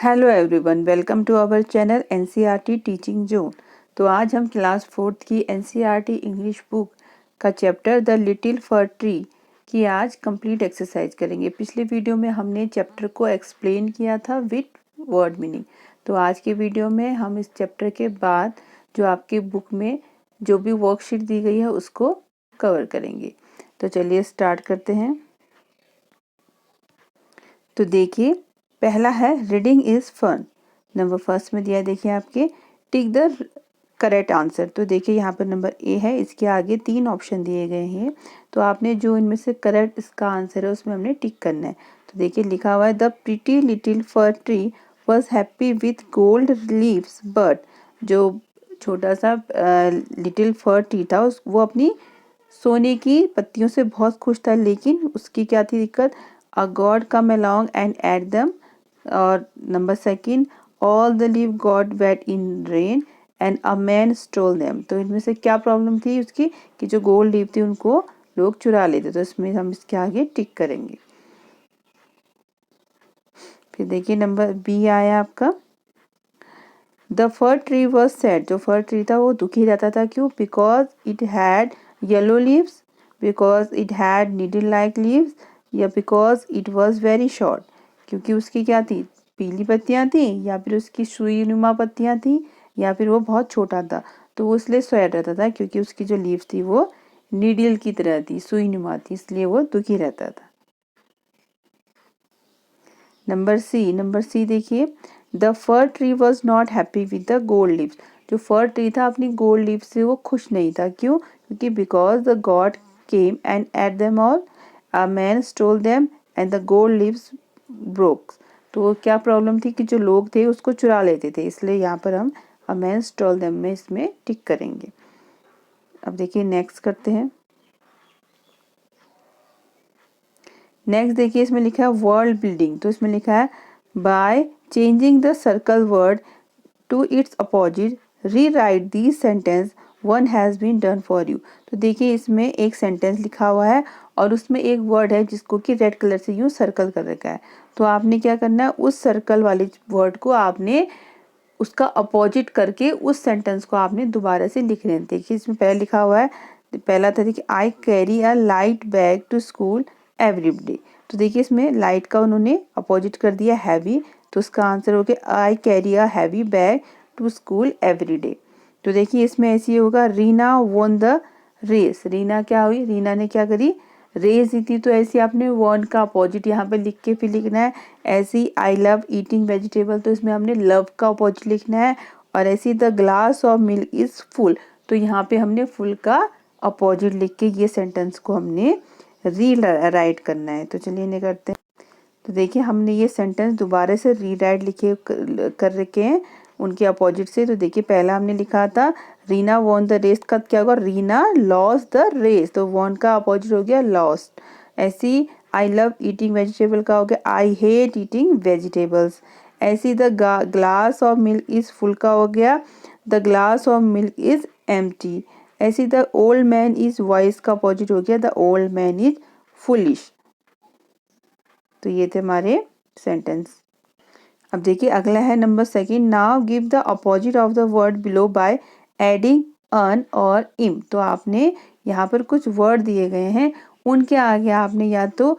Hello everyone, welcome to our channel NCERT teaching zone. तो आज हम क्लास 4th की एनसीईआरटी इंग्लिश बुक का chapter the little fir tree की आज कंप्लीट एक्सरसाइज करेंगे। पिछले वीडियो में हमने चैप्टर को एक्सप्लेन किया था विद वर्ड मीनिंग। तो आज के वीडियो में हम इस चैप्टर के बाद जो आपके बुक में जो भी वर्कशीट दी गई है उसको कवर करेंगे। तो चलिए स्टार्ट करते हैं। तो देखिए, पहला है reading is fun. Number first में दिया है, देखिए आपके टिक द करेक्ट आंसर। तो देखिए यहाँ पर नंबर ए है, इसके आगे 3 ऑप्शन दिए गए हैं। तो आपने जो इनमें से करेक्ट इसका आंसर है उसमें हमने टिक करना है। तो देखिए लिखा हुआ है the pretty little fir tree was happy with gold leaves but जो छोटा सा लिटिल फर ट्री था वो अपनी सोने की पत्तियों से बहुत खुश था, लेकिन उसकी क्या थी दिक्कत? A god come along and add them। और number second, all the leaf got wet in rain and a man stole them। तो इनमें से क्या प्रॉब्लम थी उसकी कि जो गोल्ड लीफ थी उनको लोग चुरा लेते। तो इसमें हम इसके आगे टिक करेंगे। फिर देखिए नंबर बी आया आपका, the fir tree was sad. जो फर ट्री था वो दुखी रहता था, क्यों? Because it had yellow leaves, because it had needle like leaves, या because it was very short, क्योंकि उसकी क्या थी? पीली पत्तियां थी, या फिर उसकी सुई नुमा पत्तियां थी, या फिर वो बहुत छोटा था। तो वो इसलिए सैड रहता था क्योंकि उसकी जो लीव्स थी वो नीडल की तरह थी, सुई नुमा थी, इसलिए वो दुखी रहता था। नंबर सी देखिए, the fir tree was not happy with the gold leaves. जो फर ट्री था अपनी गोल्ड लीव्स से वो खुश नहीं था, क्यों? क्योंकि because the God came and at them all, a man stall them and the gold leaves broke. तो क्या प्रॉब्लम थी कि जो लोग थे उसको चुरा लेते थे, इसलिए यहाँ पर हम अ मैन स्टोल देम में इसमें टिक करेंगे। अब देखिए नेक्स्ट करते हैं। नेक्स्ट देखिए इसमें लिखा है वर्ल्ड बिल्डिंग। तो इसमें लिखा है by changing the circle word to its opposite rewrite the sentence one has been done for you. तो देखिए इसमें एक सेंटेंस लिखा हुआ है और उसमें एक वर्ड है जिसको कि रेड कलर से यूँ सर्कल कर रखा है। तो आपने क्या करना है, उस सर्कल वाले वर्ड को आपने उसका अपोजिट करके उस सेंटेंस को आपने दोबारा से लिख लेना। देखिए इसमें पहले लिखा हुआ है, पहला था देखिए I carry a light bag to school every day. तो देखिए इसमें लाइट का उन्होंने अपोजिट कर दिया हैवी, तो उसका आंसर हो गया I carry a heavy bag to school every day. तो देखिए इसमें ऐसे होगा Reena won the race. Reena क्या हुई? रीना ने क्या करी? रेस जीती। तो ऐसे आपने वॉन का अपोजिट यहाँ पे लिख के फिर लिखना है। ऐसी आई लव ईटिंग वेजिटेबल, तो इसमें हमने लव का अपोजिट लिखना है। और ऐसी the glass of milk is full, तो यहाँ पे हमने फुल का अपोजिट लिख के ये सेंटेंस को हमने रीराइट करना है। तो चलिए इन्हें करते हैं। तो देखिए हमने ये सेंटेंस दोबारा से रीराइट लिखे कर रखे हैं उनके अपोजिट से। तो देखिए पहला हमने लिखा था रीना वॉन द रेस, का क्या होगा? रीना लॉस्ट द रेस, तो वॉन का अपोजिट हो गया लॉस्ट। ऐसी आई लव ईटिंग वेजिटेबल का हो गया आई हेट ईटिंग वेजिटेबल्स। ऐसी the glass of milk is full का हो गया the glass of milk is empty. ऐसी the old man is wise का अपोजिट हो गया the old man is foolish. तो ये थे हमारे सेंटेंस। अब देखिए अगला है number second, now give the opposite of the word below by adding un और इम। तो आपने यहाँ पर कुछ वर्ड दिए गए हैं, उनके आगे आपने या तो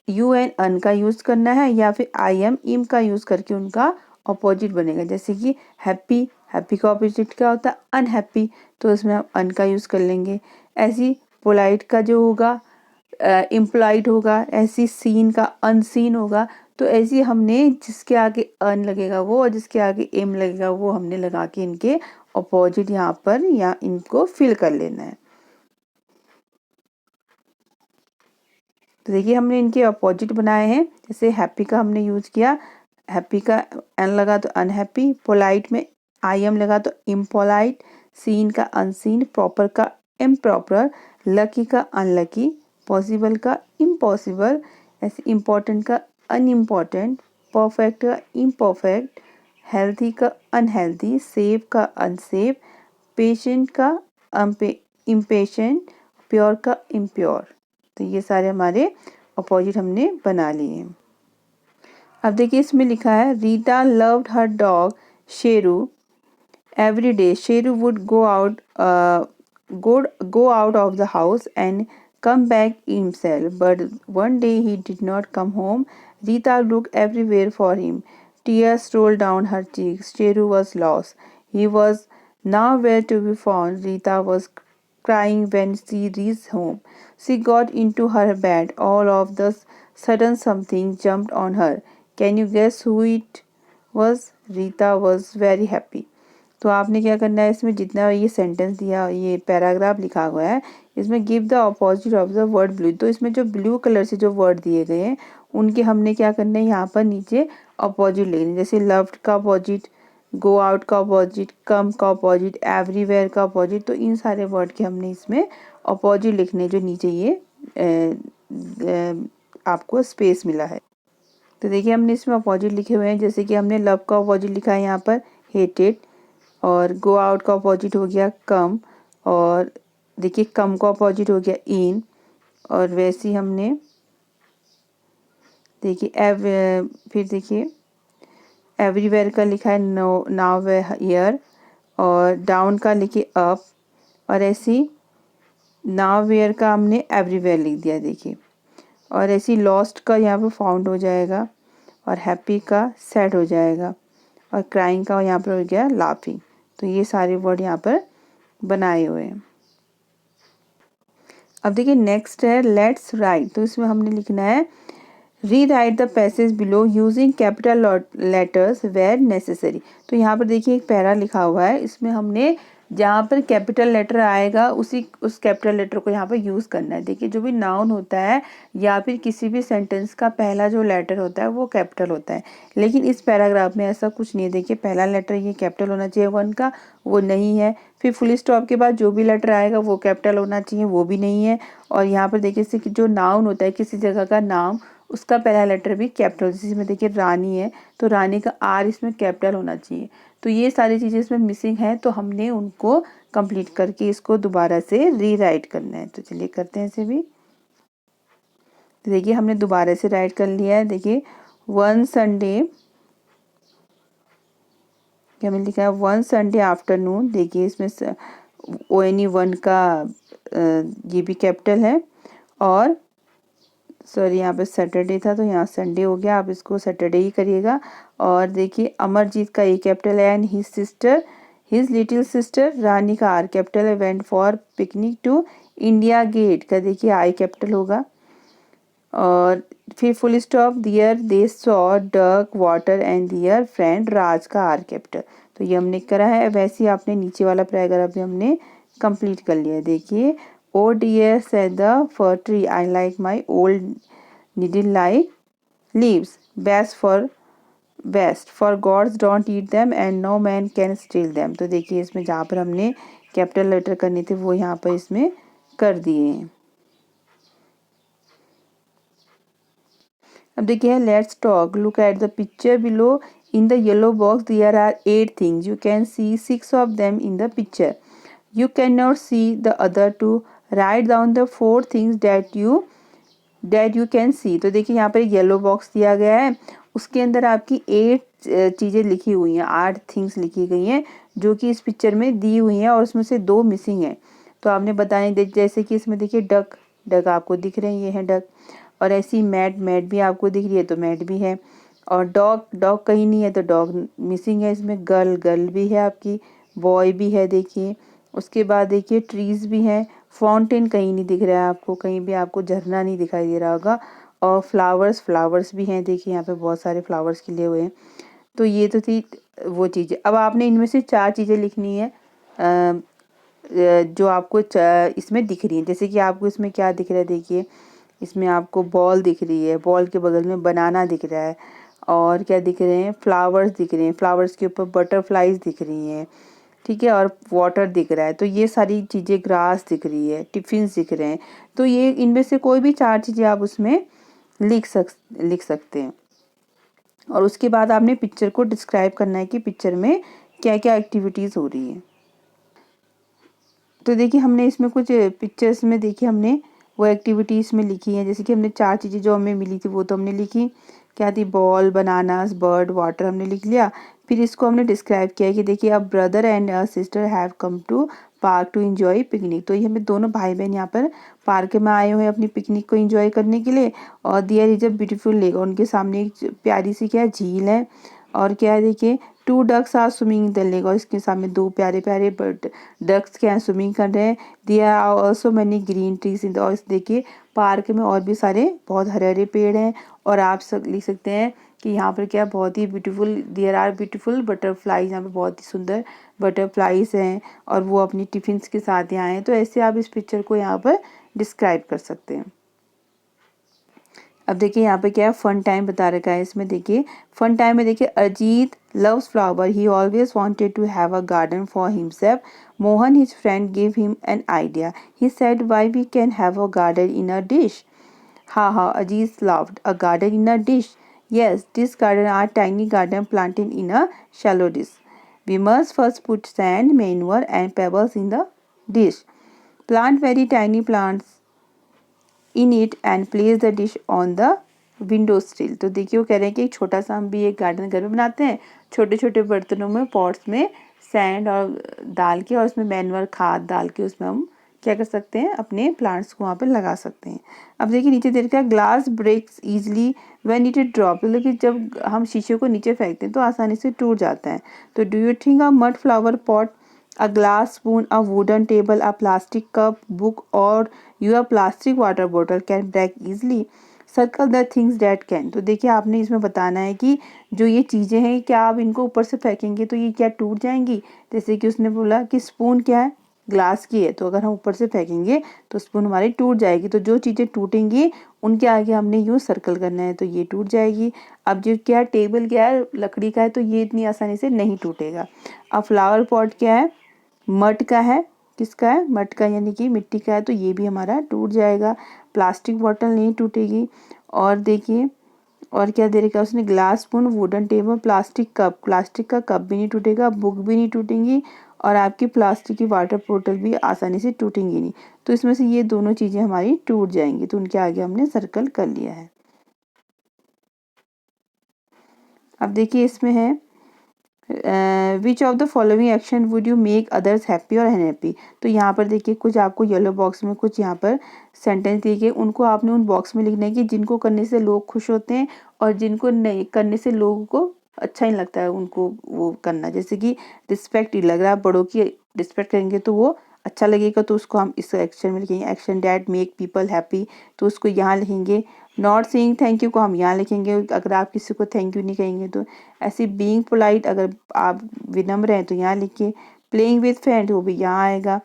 यू एन अन का यूज करना है या फिर आई एम इम का यूज करके उनका अपोजिट बनेगा। जैसे कि हैप्पी, हैप्पी का अपोजिट क्या होता है? अनहैप्पी, तो इसमें हम अन का यूज कर लेंगे। ऐसी पोलाइट का जो होगा इम्प्लाइड होगा, ऐसी सीन का अनसीन होगा। तो ऐसी हमने जिसके आगे अन लगेगा वो और जिसके आगे एम लगेगा वो हमने लगा के इनके अपोजिट यहाँ पर या इनको फिल कर लेना है। तो देखिए हमने इनके अपोजिट बनाए हैं। जैसे हैप्पी का हमने यूज किया, हैप्पी का एन लगा तो अनहैप्पी, पोलाइट में आई एम लगा तो इम्पोलाइट, सीन का अनसीन, प्रॉपर का इम्प्रॉपर, लकी का अनलकी, पॉसिबल का इम्पॉसिबल, ऐसे इम्पोर्टेंट का अनइम्पॉर्टेंट, परफेक्ट का इम्परफेक्ट, हेल्थी का अनहेल्थी, सेफ का अनसेफ, पेशेंट का इम्पेशेंट, प्योर का इम्प्योर। तो ये सारे हमारे अपोजिट हमने बना लिए हैं। अब देखिए इसमें लिखा है Rita loved her dog Sheru every day. Sheru would go out of the house and come back himself. But one day he did not come home. Rita looked everywhere for him. Tears rolled down her cheeks. Sheru was lost. He was nowhere to be found. Rita was crying when she reached home. She got into her bed. All of the sudden something jumped on her. Can you guess who it was? Rita was very happy. तो आपने क्या करना है, इसमें जितना ये sentence दिया, ये पैराग्राफ लिखा हुआ है, इसमें give the opposite of the word blue. तो इसमें जो ब्लू कलर से जो वर्ड दिए गए हैं उनके हमने क्या करना है, यहाँ पर नीचे अपोजिट लिखना। जैसे लव्ड का अपोजिट, गो आउट का अपोजिट, कम का अपोजिट, एवरीवेयर का अपोजिट। तो इन सारे वर्ड के हमने इसमें अपोजिट लिखने, जो नीचे ये आपको स्पेस मिला है। तो देखिए हमने इसमें अपोजिट लिखे हुए हैं। जैसे कि हमने लव का अपोजिट लिखा है यहाँ पर हेटेड, और गो आउट का अपोजिट हो गया कम, और देखिए कम का अपोजिट हो गया इन, और वैसे ही हमने देखिए फिर देखिए एवरीवेयर का लिखा है नो नाउ हियर, और डाउन का लिखे अप, और ऐसी नाउ वेयर का हमने एवरीवेयर लिख दिया देखिए, और ऐसी लॉस्ट का यहाँ पर फाउंड हो जाएगा, और हैप्पी का सैड हो जाएगा, और क्राइंग का यहाँ पर हो गया लाफिंग। तो ये सारे वर्ड यहाँ पर बनाए हुए हैं। अब देखिए नेक्स्ट है लेट्स राइट। तो इसमें हमने लिखना है rewrite the passage below using capital letters where necessary. तो यहाँ पर देखिए एक पैरा लिखा हुआ है, इसमें हमने जहाँ पर कैपिटल लेटर आएगा उस कैपिटल लेटर को यहाँ पर यूज़ करना है। देखिए जो भी नाउन होता है या फिर किसी भी सेंटेंस का पहला जो लेटर होता है वो कैपिटल होता है, लेकिन इस पैराग्राफ में ऐसा कुछ नहीं है। देखिए पहला लेटर ये कैपिटल होना चाहिए वन का, वो नहीं है। फिर फुल स्टॉप के बाद जो भी लेटर आएगा वो कैपिटल होना चाहिए, वो भी नहीं है। और यहाँ पर देखिए इससे जो नाउन होता है किसी जगह का नाम, उसका पहला लेटर भी कैपिटल। जैसे में देखिए रानी है तो रानी का आर इसमें कैपिटल होना चाहिए। तो ये सारी चीज़ें इसमें मिसिंग है, तो हमने उनको कंप्लीट करके इसको दोबारा से रीराइट करना है। तो चलिए करते हैं इसे भी। तो देखिए हमने दोबारा से राइट कर लिया है। देखिए वन संडे, क्या मैंने लिखा है वन संडे आफ्टरनून। देखिए इसमें ONE 1 का ये भी कैपिटल है, और सॉरी यहाँ पे सैटरडे था तो यहाँ संडे हो गया, आप इसको सैटरडे ही करिएगा। और देखिए अमरजीत का ए कैपिटल है, and his little sister Rani का आर कैपिटल है, went for picnic to India Gate का देखिए आई कैपिटल होगा। और फिर full stop there they saw duck water and their friend Raj का आर कैपिटल। तो ये हमने करा है। वैसे ही आपने नीचे वाला पैराग्राफ भी हमने कंप्लीट कर लिया है। देखिए O dear said the fir tree I like my old needle like leaves best for gods don't eat them and no man can steal them। तो देखिए इसमें जहाँ पर हमने कैपिटल लेटर करने थे वो यहाँ पर इसमें कर दिए हैं। अब देखिए let's talk, look at the picture below in the yellow box there are 8 things, you can see 6 of them in the picture, you cannot see the other two, write down the 4 things that you can see। तो देखिए यहाँ पर एक yellow box दिया गया है, उसके अंदर आपकी 8 चीज़ें लिखी हुई हैं, 8 थिंग्स लिखी गई हैं जो कि इस पिक्चर में दी हुई हैं, और उसमें से 2 मिसिंग हैं। तो आपने बताने जैसे कि इसमें देखिए डक आपको दिख रहे हैं, ये है डक, और ऐसी मैट भी आपको दिख रही है तो मैट भी है, और डॉग कहीं नहीं है तो डॉग मिसिंग है। इसमें गर्ल भी है आपकी, बॉय भी है देखिए। उसके बाद देखिए ट्रीज़ भी हैं, फाउंटेन कहीं नहीं दिख रहा है आपको, कहीं भी आपको झरना नहीं दिखाई दे रहा होगा, और फ्लावर्स भी हैं देखिए, यहाँ पे बहुत सारे फ्लावर्स खिले हुए हैं। तो ये तो थी वो चीज़ें। अब आपने इनमें से 4 चीज़ें लिखनी है जो आपको इसमें दिख रही हैं। जैसे कि आपको इसमें क्या दिख रहा है, देखिए इसमें आपको बॉल दिख रही है, बॉल के बगल में बनाना दिख रहा है, और क्या दिख रहे हैं, फ्लावर्स दिख रहे हैं, फ्लावर्स के ऊपर बटरफ्लाइज दिख रही हैं, ठीक है, और वाटर दिख रहा है। तो ये सारी चीज़ें, ग्रास दिख रही है, टिफिन्स दिख रहे हैं। तो ये इनमें से कोई भी 4 चीज़ें आप उसमें लिख सकते हैं। और उसके बाद आपने पिक्चर को डिस्क्राइब करना है कि पिक्चर में क्या क्या एक्टिविटीज़ हो रही है। तो देखिए हमने इसमें कुछ पिक्चर्स में देखिए हमने वो एक्टिविटीज़ में लिखी है। जैसे कि हमने 4 चीज़ें जो हमें मिली थी वो तो हमने लिखी। क्या थी, बॉल, बनानास, बर्ड, वाटर हमने लिख लिया। फिर इसको हमने डिस्क्राइब किया कि देखिए अब brother and sister have come to park to enjoy picnic. तो ये हमें दोनों भाई बहन यहाँ पर पार्क में आए हुए हैं अपनी पिकनिक को एंजॉय करने के लिए। और there is a beautiful lake, उनके सामने एक प्यारी सी क्या झील है। और क्या है देखिए, two ducks are swimming in the lake, और इसके सामने दो प्यारे प्यारे बर्ड डक्स क्या है स्विमिंग कर रहे हैं। There are also many green trees in the, और देखिए पार्क में और भी सारे बहुत हरे हरे पेड़ हैं। और आप सब लिख सकते हैं कि यहाँ पर क्या बहुत ही beautiful, there are beautiful butterflies, यहाँ पे बहुत ही सुंदर बटरफ्लाईज हैं और वो अपनी टिफिन्स के साथ यहाँ हैं। तो ऐसे आप इस पिक्चर को यहाँ पर डिस्क्राइब कर सकते हैं। अब देखिए यहाँ पे क्या है, फन टाइम बता रखा है इसमें। देखिए फन टाइम में देखिए, Ajit loves flower, he always wanted to have a garden for himself. Mohan, his friend, gave him an idea. He said, why we can have a garden in a dish? Ha ha, Ajit laughed. A garden in a dish? Yes, this garden are tiny garden planted in a shallow dish. We must first put sand, manure and pebbles in the dish. Plant very tiny plants in it and place the dish on the window still. तो देखिए वो कह रहे हैं कि एक छोटा सा हम भी एक गार्डन घर में बनाते हैं, छोटे छोटे बर्तनों में, पॉट्स में सैंड और डाल के और उसमें मैनुअल खाद डाल के उसमें हम क्या कर सकते हैं, अपने प्लांट्स को वहाँ पे लगा सकते हैं। अब देखिए नीचे दे रखा है, glass breaks easily when it drop, मतलब कि जब हम शीशे को नीचे फेंकते हैं तो आसानी से टूट जाता है। तो do you think a mud flower pot, a glass spoon, a wooden table, a plastic cup, book, or your plastic water bottle can break easily? Circle the things that can. तो देखिए आपने इसमें बताना है कि जो ये चीज़ें हैं क्या आप इनको ऊपर से फेंकेंगे तो ये क्या टूट जाएंगी। जैसे कि उसने बोला कि स्पून क्या है, ग्लास की है, तो अगर हम ऊपर से फेंकेंगे तो स्पून हमारी टूट जाएगी। तो जो चीज़ें टूटेंगी उनके आगे हमने यूँ सर्कल करना है तो ये टूट जाएगी। अब जो क्या है, टेबल क्या है, लकड़ी का है, तो ये इतनी आसानी से नहीं टूटेगा। अब फ्लावर पॉट क्या है, मड का है, किसका है, मड का यानी कि मिट्टी का है, तो ये भी हमारा टूट जाएगा। प्लास्टिक बॉटल नहीं टूटेगी। और देखिए और क्या दे रखा है उसने, glass spoon, wooden table, plastic cup, plastic का कप भी नहीं टूटेगा, बुक भी नहीं टूटेंगी और आपकी प्लास्टिक की वाटर बोतल भी आसानी से टूटेंगी नहीं। तो इसमें से ये दोनों चीज़ें हमारी टूट जाएंगी, तो उनके आगे हमने सर्कल कर लिया है। अब देखिए इसमें है, which of the following action would you make others happy और अनहैप्पी। तो यहाँ पर देखिए कुछ आपको येलो बॉक्स में कुछ यहाँ पर सेंटेंस दिए गए, उनको आपने उन बॉक्स में लिखना है कि जिनको करने से लोग खुश होते हैं और जिनको नहीं करने से लोगों को अच्छा नहीं लगता है उनको वो करना। जैसे कि रिस्पेक्ट लग रहा है, बड़ों की रिस्पेक्ट करेंगे तो वो अच्छा लगेगा, तो उसको हम इस एक्शन में लिखेंगे, action that make people happy, तो उसको यहाँ लिखेंगे। नॉट सेइंग थैंक यू को हम यहाँ लिखेंगे अगर आप किसी को थैंक यू नहीं कहेंगे तो। ऐसे बीइंग पोलाइट, अगर आप विनम्र हैं तो यहाँ लिखिए। प्लेइंग विद फ्रेंड वो भी यहाँ आएगा।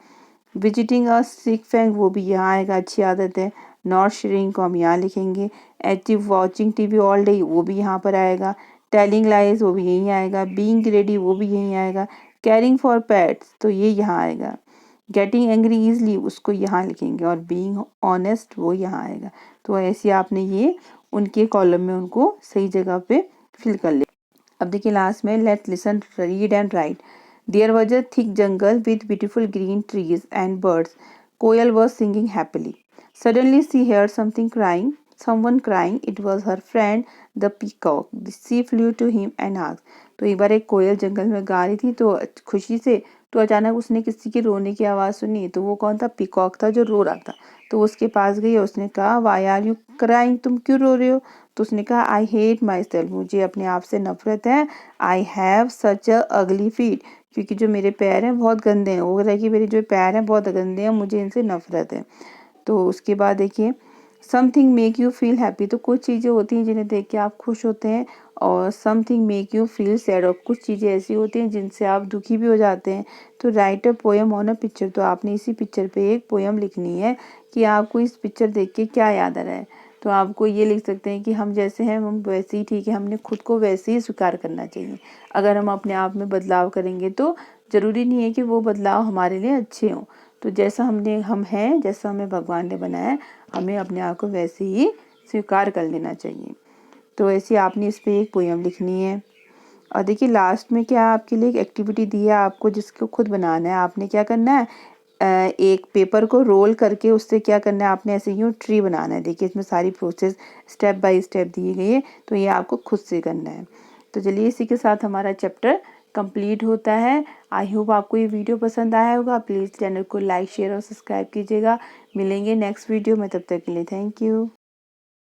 विजिटिंग अ सिक फ्रेंड वो भी यहाँ आएगा, अच्छी आदत है। नॉट शेयरिंग को हम यहाँ लिखेंगे। Active watching TV all day वो भी यहाँ पर आएगा। टेलिंग लाइज वो भी यहीं आएगा। बीइंग रेडी वो भी यहीं आएगा। केयरिंग फॉर पेट्स तो ये यहाँ आएगा। गेटिंग एंग्री ईजली उसको यहाँ लिखेंगे और बीइंग ऑनेस्ट वो यहाँ आएगा। तो ऐसे आपने ये उनके कॉलम में उनको सही जगह पे फिल कर लिया। अब देखिए लास्ट में, let's listen, read and write. There was a thick jungle with beautiful green trees and birds. Koel was singing happily. Suddenly she heard someone crying. It was her friend, the peacock. She flew to him and asked. तो एक बार एक कोयल जंगल में गा रही थी तो खुशी से, तो अचानक उसने किसी के रोने की आवाज़ सुनी। तो वो कौन था, पीकॉक था जो रो रहा था। तो उसके पास गई और उसने कहा, वाई आर यू क्राइंग, तुम क्यों रो रहे हो। तो उसने कहा, आई हेट माई सेल्फ, मुझे अपने आप से नफरत है। आई हैव सच अ अगली फीट, क्योंकि जो मेरे पैर हैं बहुत गंदे हैं। वो कह रहा है कि मेरे जो पैर हैं बहुत गंदे हैं, मुझे इनसे नफरत है। तो उसके बाद देखिए, something make you feel happy, तो कुछ चीज़ें होती हैं जिन्हें देख के आप खुश होते हैं। और something make you feel sad, और कुछ चीज़ें ऐसी होती हैं जिनसे आप दुखी भी हो जाते हैं। तो right a poem on a picture, तो आपने इसी पिक्चर पे एक पोएम लिखनी है कि आपको इस पिक्चर देख के क्या याद आ रहा है। तो आपको ये लिख सकते हैं कि हम जैसे हैं हम वैसे ही ठीक है, हमने खुद को वैसे ही स्वीकार करना चाहिए। अगर हम अपने आप में बदलाव करेंगे तो ज़रूरी नहीं है कि वो बदलाव हमारे लिए अच्छे हों। तो जैसा हम हैं, जैसा हमें भगवान ने बनाया है, हमें अपने आप को वैसे ही स्वीकार कर लेना चाहिए। तो ऐसे आपने इस पर एक पोएम लिखनी है। और देखिए लास्ट में क्या आपके लिए एक एक्टिविटी दी है आपको, जिसको खुद बनाना है। आपने क्या करना है, एक पेपर को रोल करके उससे क्या करना है आपने, ऐसे यूँ ट्री बनाना है। देखिए इसमें सारी प्रोसेस स्टेप बाय स्टेप दी गई है, तो ये आपको खुद से करना है। तो चलिए इसी के साथ हमारा चैप्टर कंप्लीट होता है। आई होप आपको ये वीडियो पसंद आया होगा। प्लीज़ चैनल को लाइक शेयर और सब्सक्राइब कीजिएगा। मिलेंगे नेक्स्ट वीडियो में, तब तक के लिए थैंक यू।